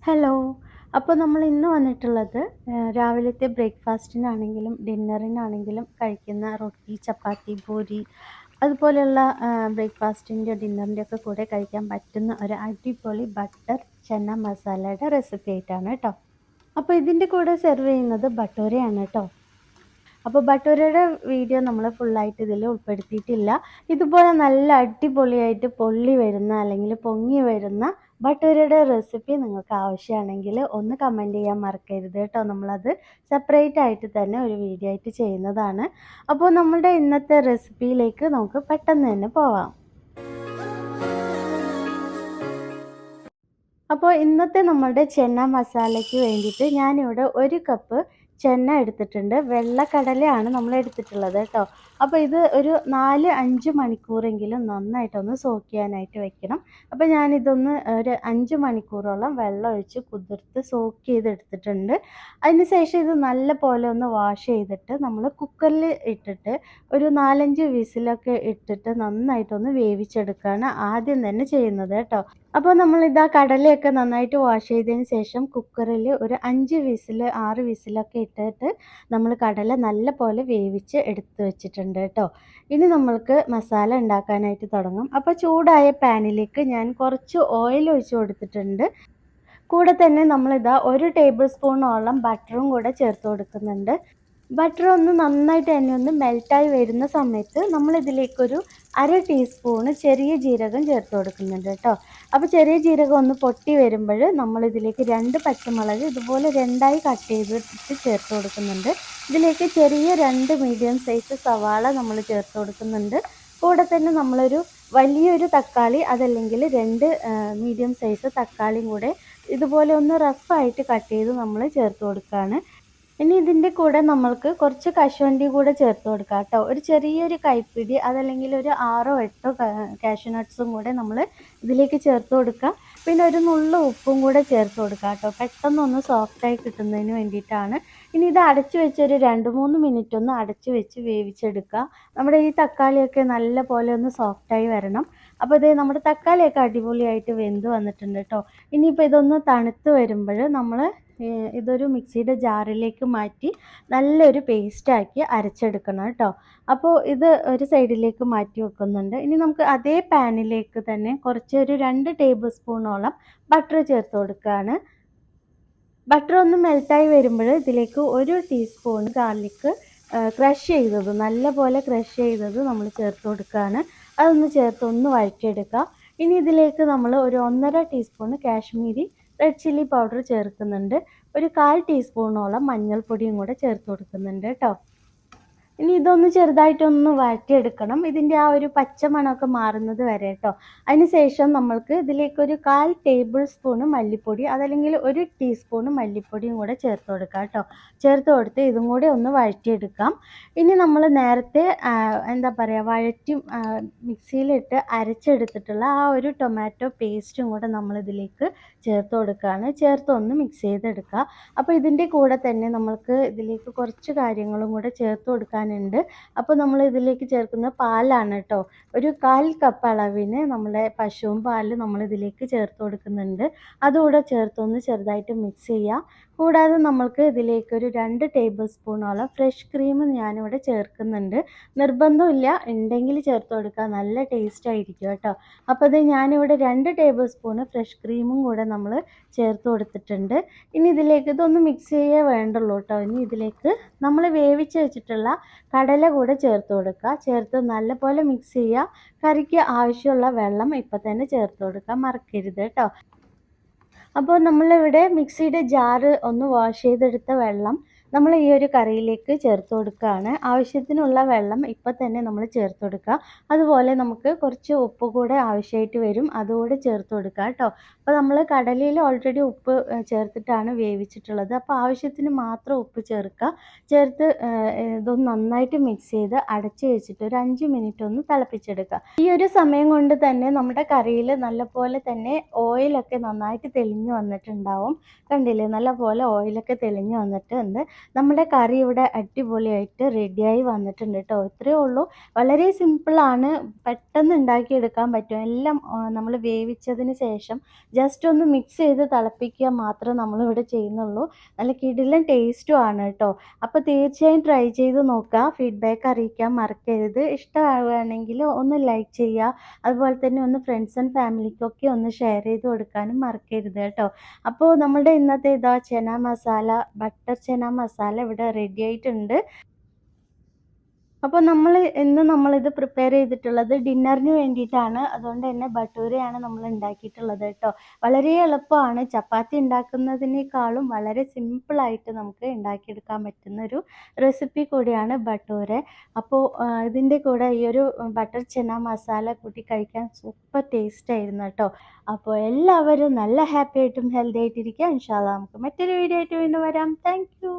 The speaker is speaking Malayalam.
ഹലോ. അപ്പോൾ നമ്മൾ ഇന്ന് വന്നിട്ടുള്ളത് രാവിലത്തെ ബ്രേക്ക്ഫാസ്റ്റിനാണെങ്കിലും ഡിന്നറിനാണെങ്കിലും കഴിക്കുന്ന റൊട്ടി, ചപ്പാത്തി, പൂരി അതുപോലെയുള്ള ബ്രേക്ക്ഫാസ്റ്റിൻ്റെ ഡിന്നറിൻ്റെ ഒക്കെ കൂടെ കഴിക്കാൻ പറ്റുന്ന ഒരു അടിപൊളി ബട്ടർ ചന മസാലയുടെ റെസിപ്പി ആയിട്ടാണ് കേട്ടോ. അപ്പോൾ ഇതിൻ്റെ കൂടെ സെർവ് ചെയ്യുന്നത് ഭട്ടൂരയാണ് കേട്ടോ. അപ്പോൾ ഭട്ടൂരയുടെ വീഡിയോ നമ്മൾ ഫുള്ളായിട്ട് ഇതിൽ ഉൾപ്പെടുത്തിയിട്ടില്ല. ഇതുപോലെ നല്ല അടിപൊളിയായിട്ട് പൊള്ളി വരുന്ന അല്ലെങ്കിൽ പൊങ്ങി വരുന്ന ഭട്ടൂരയുടെ റെസിപ്പി നിങ്ങൾക്ക് ആവശ്യമാണെങ്കിൽ ഒന്ന് കമൻറ്റ് ചെയ്യാൻ മറക്കരുത് കേട്ടോ. നമ്മളത് സെപ്പറേറ്റ് ആയിട്ട് തന്നെ ഒരു വീഡിയോ ആയിട്ട് ചെയ്യുന്നതാണ്. അപ്പോൾ നമ്മളുടെ ഇന്നത്തെ റെസിപ്പിയിലേക്ക് നമുക്ക് പെട്ടെന്ന് തന്നെ പോവാം. അപ്പോൾ ഇന്നത്തെ നമ്മളുടെ ചെന്ന മസാലയ്ക്ക് വേണ്ടിയിട്ട് ഞാനിവിടെ 1 കപ്പ് ചെന്ന എടുത്തിട്ടുണ്ട്. വെള്ളക്കടലയാണ് നമ്മൾ എടുത്തിട്ടുള്ളത് കേട്ടോ. അപ്പോൾ ഇത് ഒരു 4-5 മണിക്കൂറെങ്കിലും നന്നായിട്ടൊന്ന് സോക്ക് ചെയ്യാനായിട്ട് വെക്കണം. അപ്പോൾ ഞാനിതൊന്ന് ഒരു 5 മണിക്കൂറോളം വെള്ളം ഒഴിച്ച് കുതിർത്ത് സോക്ക് ചെയ്തെടുത്തിട്ടുണ്ട്. അതിന് ശേഷം ഇത് നല്ല പോലെ ഒന്ന് വാഷ് ചെയ്തിട്ട് നമ്മൾ കുക്കറിൽ ഇട്ടിട്ട് ഒരു 4-5 വിസിലൊക്കെ ഇട്ടിട്ട് നന്നായിട്ടൊന്ന് വേവിച്ചെടുക്കുകയാണ് ആദ്യം തന്നെ ചെയ്യുന്നത് കേട്ടോ. അപ്പോൾ നമ്മളിതാ കടലയൊക്കെ നന്നായിട്ട് വാഷ് ചെയ്തതിന് ശേഷം കുക്കറിൽ ഒരു 5 വിസിൽ 6 വിസിലൊക്കെ ഇട്ടിട്ട് നമ്മൾ കടല നല്ല പോലെ വേവിച്ച് എടുത്ത് വെച്ചിട്ടുണ്ട് കേട്ടോ. ഇനി നമ്മൾക്ക് മസാല ഉണ്ടാക്കാനായിട്ട് തുടങ്ങും. അപ്പോൾ ചൂടായ പാനിലേക്ക് ഞാൻ കുറച്ച് ഓയിൽ ഒഴിച്ച് കൊടുത്തിട്ടുണ്ട്. കൂടെ തന്നെ നമ്മളിതാ 1 ടേബിൾ സ്പൂണോളം ബട്ടറും കൂടെ ചേർത്ത് കൊടുക്കുന്നുണ്ട്. ബട്ടർ ഒന്ന് നന്നായിട്ട് തന്നെ ഒന്ന് മെൽറ്റായി വരുന്ന സമയത്ത് നമ്മളിതിലേക്കൊരു 1/2 ടീസ്പൂണ് ചെറിയ ജീരകം ചേർത്ത് കൊടുക്കുന്നുണ്ട് കേട്ടോ. അപ്പോൾ ചെറിയ ജീരകം ഒന്ന് പൊട്ടി വരുമ്പോൾ നമ്മളിതിലേക്ക് 2 പച്ചമുളക് ഇതുപോലെ 2ആയി കട്ട് ചെയ്തിട്ട് ചേർത്ത് കൊടുക്കുന്നുണ്ട്. ഇതിലേക്ക് ചെറിയ 2 മീഡിയം സൈസ് സവാള നമ്മൾ ചേർത്ത് കൊടുക്കുന്നുണ്ട്. കൂടെ തന്നെ നമ്മളൊരു വലിയൊരു തക്കാളി അതല്ലെങ്കിൽ 2 മീഡിയം സൈസ് തക്കാളിയും കൂടെ ഇതുപോലെ ഒന്ന് റഫായിട്ട് കട്ട് ചെയ്ത് നമ്മൾ ചേർത്ത് കൊടുക്കുകയാണ്. ഇനി ഇതിൻ്റെ കൂടെ നമ്മൾക്ക് കുറച്ച് കശുവണ്ടി കൂടെ ചേർത്ത് കൊടുക്കാം കേട്ടോ. ഒരു ചെറിയൊരു കൈപ്പിടി അതല്ലെങ്കിൽ ഒരു 6-8 കാഷ്യൂ നട്ട്സും കൂടെ നമ്മൾ ഇതിലേക്ക് ചേർത്ത് കൊടുക്കുക. പിന്നെ ഒരു നുള്ളു ഉപ്പും കൂടെ ചേർത്ത് കൊടുക്കുക കേട്ടോ. പെട്ടെന്നൊന്ന് സോഫ്റ്റായി കിട്ടുന്നതിന് വേണ്ടിയിട്ടാണ്. ഇനി ഇത് അടച്ചു വെച്ച് ഒരു 2-3 മിനിറ്റ് ഒന്ന് അടച്ചു വെച്ച് വേവിച്ചെടുക്കുക. നമ്മുടെ ഈ തക്കാളിയൊക്കെ നല്ല പോലെ ഒന്ന് സോഫ്റ്റായി വരണം. അപ്പോൾ ഇത് നമ്മുടെ തക്കാളിയൊക്കെ അടിപൊളിയായിട്ട് വെന്ത് വന്നിട്ടുണ്ട് കേട്ടോ. ഇനിയിപ്പോൾ ഇതൊന്ന് തണുത്ത് വരുമ്പോൾ നമ്മൾ ഇതൊരു മിക്സിയുടെ ജാറിലേക്ക് മാറ്റി നല്ലൊരു പേസ്റ്റാക്കി അരച്ചെടുക്കണം കേട്ടോ. അപ്പോൾ ഇത് ഒരു സൈഡിലേക്ക് മാറ്റി വെക്കുന്നുണ്ട്. ഇനി നമുക്ക് അതേ പാനിലേക്ക് തന്നെ ഒരു 2 ടേബിൾ സ്പൂണോളം ബട്ടർ ചേർത്ത് കൊടുക്കുകയാണ്. ബട്ടർ ഒന്ന് മെൽറ്റായി വരുമ്പോൾ ഇതിലേക്ക് 1 ടീസ്പൂൺ ഗാർലിക്ക് ക്രഷ് ചെയ്തത് നല്ല പോലെ ക്രഷ് ചെയ്തത് നമ്മൾ ചേർത്ത് കൊടുക്കുകയാണ്. അതൊന്ന് ചേർത്ത് ഒന്ന് വഴറ്റിയെടുക്കുക. ഇനി ഇതിലേക്ക് നമ്മൾ ഒരു 1.5 teaspoon Kashmiri red chilli powder ചേർക്കുന്നുണ്ട്. ഒരു 1/4 ടീസ്പൂണോളം മഞ്ഞൾപ്പൊടിയും കൂടെ ചേർത്ത് കൊടുക്കുന്നുണ്ട് കേട്ടോ. ഇനി ഇതൊന്ന് ചെറുതായിട്ടൊന്ന് വഴറ്റിയെടുക്കണം. ഇതിൻ്റെ ആ ഒരു പച്ച മണമൊക്കെ മാറുന്നത് വരെ കേട്ടോ. അതിന് ശേഷം നമ്മൾക്ക് ഇതിലേക്കൊരു 1/4 ടേബിൾ സ്പൂണ് മല്ലിപ്പൊടി അതല്ലെങ്കിൽ 1 ടീസ്പൂണ് മല്ലിപ്പൊടിയും കൂടെ ചേർത്ത് കൊടുക്കാം കേട്ടോ. ചേർത്ത് കൊടുത്ത് ഇതും കൂടെ ഒന്ന് വഴറ്റിയെടുക്കാം. ഇനി നമ്മൾ നേരത്തെ വഴറ്റി മിക്സിയിലിട്ട് അരച്ചെടുത്തിട്ടുള്ള ആ ഒരു ടൊമാറ്റോ പേസ്റ്റും കൂടെ നമ്മളിതിലേക്ക് ചേർത്ത് കൊടുക്കുകയാണ്. ചേർത്ത് ഒന്ന് മിക്സ് ചെയ്തെടുക്കുക. അപ്പോൾ ഇതിൻ്റെ കൂടെ തന്നെ നമ്മൾക്ക് ഇതിലേക്ക് കുറച്ച് കാര്യങ്ങളും കൂടെ ചേർത്ത് കൊടുക്കാനുണ്ട്. അപ്പോൾ നമ്മൾ ഇതിലേക്ക് ചേർക്കുന്ന പാലാണ് കേട്ടോ. ഒരു 1/4 കപ്പ് അളവിന് നമ്മുടെ പശുവും പാല് നമ്മളിതിലേക്ക് ചേർത്ത് കൊടുക്കുന്നുണ്ട്. അതുകൂടെ ചേർത്തൊന്ന് ചെറുതായിട്ട് മിക്സ് ചെയ്യുക. കൂടാതെ നമ്മൾക്ക് ഇതിലേക്കൊരു 2 ടേബിൾ സ്പൂണോളം ഫ്രഷ് ക്രീം ഞാനിവിടെ ചേർക്കുന്നുണ്ട്. നിർബന്ധമില്ല, ഉണ്ടെങ്കിൽ ചേർത്ത് കൊടുക്കുക, നല്ല ടേസ്റ്റ് ആയിരിക്കും കേട്ടോ. അപ്പോൾ അത് ഞാനിവിടെ 2 ടേബിൾ സ്പൂണ് ഫ്രഷ് ക്രീമും കൂടെ നമ്മൾ ചേർത്ത് കൊടുത്തിട്ടുണ്ട്. ഇനി ഇതിലേക്ക് ഇതൊന്ന് മിക്സ് ചെയ്യേ വേണ്ടുള്ളൂ കേട്ടോ. ഇനി ഇതിലേക്ക് നമ്മൾ വേവിച്ച് വെച്ചിട്ടുള്ള കടല കൂടെ ചേർത്ത് കൊടുക്കുക. ചേർത്ത് നല്ലപോലെ മിക്സ് ചെയ്യുക. കറിക്ക് ആവശ്യമുള്ള വെള്ളം ഇപ്പം തന്നെ ചേർത്ത് കൊടുക്കുക, മറക്കരുത് കേട്ടോ. അപ്പോൾ നമ്മളിവിടെ മിക്സിയുടെ ജാറ് ഒന്ന് വാഷ് ചെയ്തെടുത്ത വെള്ളം നമ്മൾ ഈ ഒരു കറിയിലേക്ക് ചേർത്ത് കൊടുക്കുകയാണ്. ആവശ്യത്തിനുള്ള വെള്ളം ഇപ്പം തന്നെ നമ്മൾ ചേർത്ത് കൊടുക്കുക. അതുപോലെ നമുക്ക് കുറച്ച് ഉപ്പ് കൂടെ ആവശ്യമായിട്ട് വരും, അതുകൂടെ ചേർത്ത് കൊടുക്കുക കേട്ടോ. അപ്പോൾ നമ്മൾ കടലയിൽ ഓൾറെഡി ഉപ്പ് ചേർത്തിട്ടാണ് വേവിച്ചിട്ടുള്ളത്. അപ്പോൾ ആവശ്യത്തിന് മാത്രം ഉപ്പ് ചേർക്കുക. ചേർത്ത് ഇതൊന്ന് നന്നായിട്ട് മിക്സ് ചെയ്ത് അടച്ച് വെച്ചിട്ട് ഒരു 5 മിനിറ്റ് ഒന്ന് തിളപ്പിച്ചെടുക്കുക. ഈ ഒരു സമയം കൊണ്ട് തന്നെ നമ്മുടെ കറിയിൽ നല്ലപോലെ തന്നെ ഓയിലൊക്കെ നന്നായിട്ട് തെളിഞ്ഞ് വന്നിട്ടുണ്ടാവും. കണ്ടില്ലേ, നല്ലപോലെ ഓയിലൊക്കെ തെളിഞ്ഞ് വന്നിട്ടുണ്ട്. നമ്മുടെ കറി ഇവിടെ അടിപൊളിയായിട്ട് റെഡിയായി വന്നിട്ടുണ്ട് കേട്ടോ. ഇത്രയേ ഉള്ളൂ. വളരെ സിമ്പിളാണ്. പെട്ടെന്ന് ഉണ്ടാക്കിയെടുക്കാൻ പറ്റും. എല്ലാം നമ്മൾ വേവിച്ചതിന് ശേഷം ജസ്റ്റ് ഒന്ന് മിക്സ് ചെയ്ത് തിളപ്പിക്കുക മാത്രമേ നമ്മളിവിടെ ചെയ്യുന്നുള്ളൂ. നല്ല കിടിലൻ ടേസ്റ്റും ആണ് കേട്ടോ. അപ്പോൾ തീർച്ചയായും ട്രൈ ചെയ്ത് നോക്കുക. ഫീഡ്ബാക്ക് അറിയിക്കാൻ മറക്കരുത്. ഇഷ്ടമാവുകയാണെങ്കിൽ ഒന്ന് ലൈക്ക് ചെയ്യുക. അതുപോലെ തന്നെ ഒന്ന് ഫ്രണ്ട്സ് ആൻഡ് ഫാമിലിക്കൊക്കെ ഒന്ന് ഷെയർ ചെയ്ത് കൊടുക്കാനും മറക്കരുത് കേട്ടോ. അപ്പോൾ നമ്മുടെ ഇന്നത്തെ ഇതാ ചന മസാല, ബട്ടർ ചന മസാല ഇവിടെ റെഡി ആയിട്ടുണ്ട്. അപ്പോൾ ഇന്ന് നമ്മളിത് പ്രിപ്പയർ ചെയ്തിട്ടുള്ളത് ഡിന്നറിന് വേണ്ടിയിട്ടാണ്. അതുകൊണ്ട് തന്നെ ഭട്ടൂരയാണ് നമ്മൾ ഉണ്ടാക്കിയിട്ടുള്ളത് കേട്ടോ. വളരെ എളുപ്പമാണ്. ചപ്പാത്തി ഉണ്ടാക്കുന്നതിനേക്കാളും വളരെ സിമ്പിളായിട്ട് നമുക്ക് ഉണ്ടാക്കിയെടുക്കാൻ പറ്റുന്ന ഒരു റെസിപ്പി കൂടിയാണ് ഭട്ടൂര. അപ്പോൾ ഇതിൻ്റെ കൂടെ ഈ ഒരു ബട്ടർ ചന മസാല കൂട്ടി കഴിക്കാൻ സൂപ്പർ ടേസ്റ്റ് ആയിരുന്നു കേട്ടോ. അപ്പോൾ എല്ലാവരും നല്ല ഹാപ്പി ആയിട്ടും ഹെൽത്തി ആയിട്ടിരിക്കുക. ഇൻഷാ അല്ലാഹ് നമുക്ക് മറ്റൊരു വീഡിയോ ആയിട്ട് വീണ്ടും വരാം. Thank you.